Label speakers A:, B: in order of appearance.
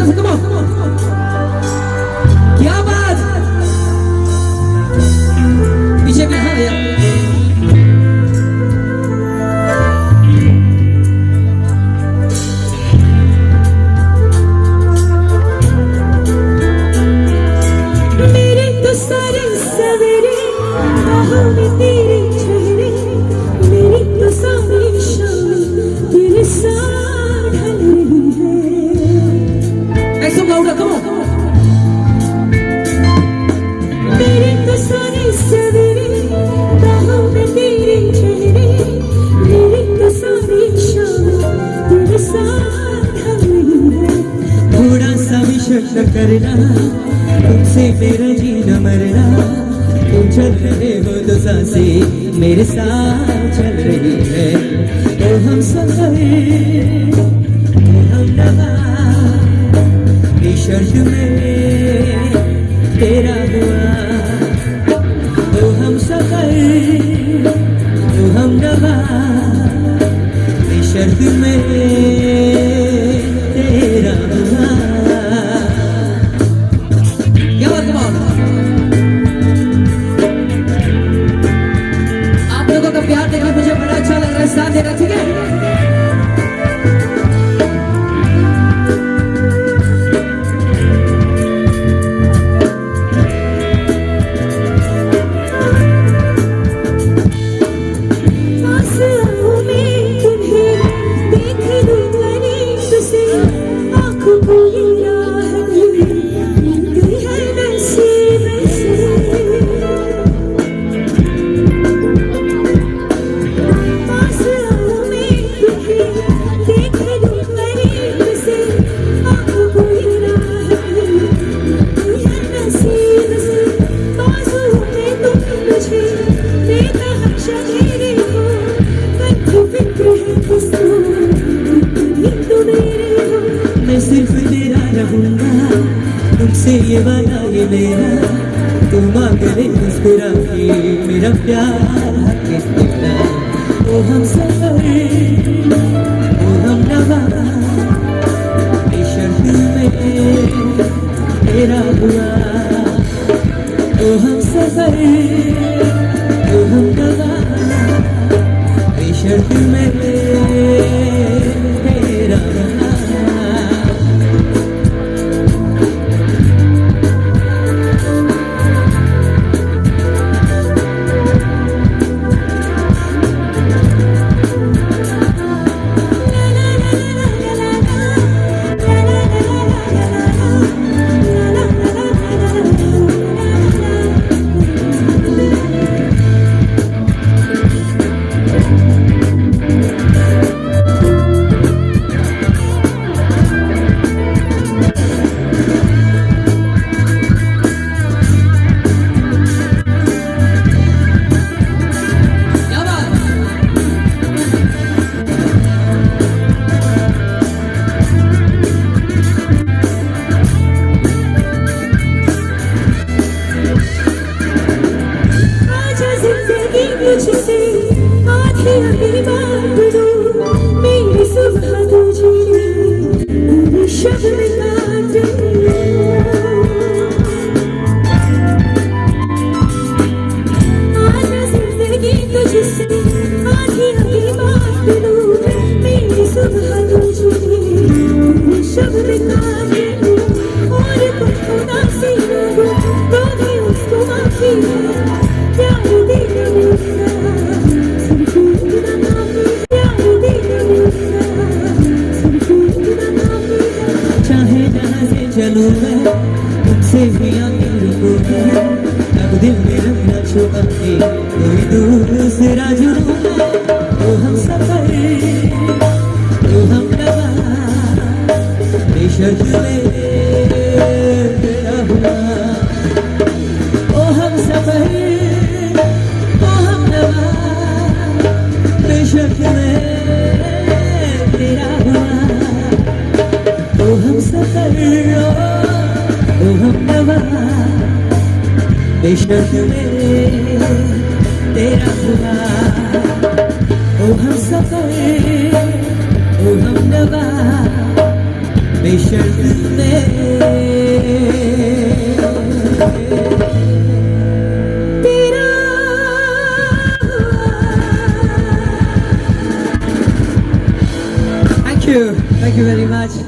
A: से come on. क्या बात, पीछे भी हाँ यार। थोड़ा सा भी शक न करना, तुमसे मेरा जीना मरना। तुम चल रहे हो तो सांसें मेरे साथ चल रही है। तो हम सफर हम नवा शर्त में तेरा हुआ। तो हम सफर तो हम नवा शर्त में तेरा हुआ। क्या बात आप लोगों का प्यार देखकर मुझे बड़ा अच्छा लग रहा है, साथ देना ठीक है। मैं सिर्फ तेरा रहूंगा, तुमसे ये वादा ये मेरा। तुम आगे मुस्कुरा के मेरा प्यार कितना। ओ हम सफर ओ हम नवा शर्त में तेरा हुआ। ओ हम सफर ओ हम नवा शर्त में तेरा हुआ। चलूं मैं तुमसे भी आगे रुकूंगा। अब दिल में रखना छुपा के कोई दूसरा जुड़ूंगा। तो हम सफर तो हम नवा बेशर्त में तेरा हुआ। ओ हम सफर तो हम नवा बेशर्त में तेरा हुआ। ओ हम सफर ओ हम नवा बेशर्त में तेरा हुआ। ओ हम सफर ओ हम नवा बेशर्त में थैंक यू वेरी मच।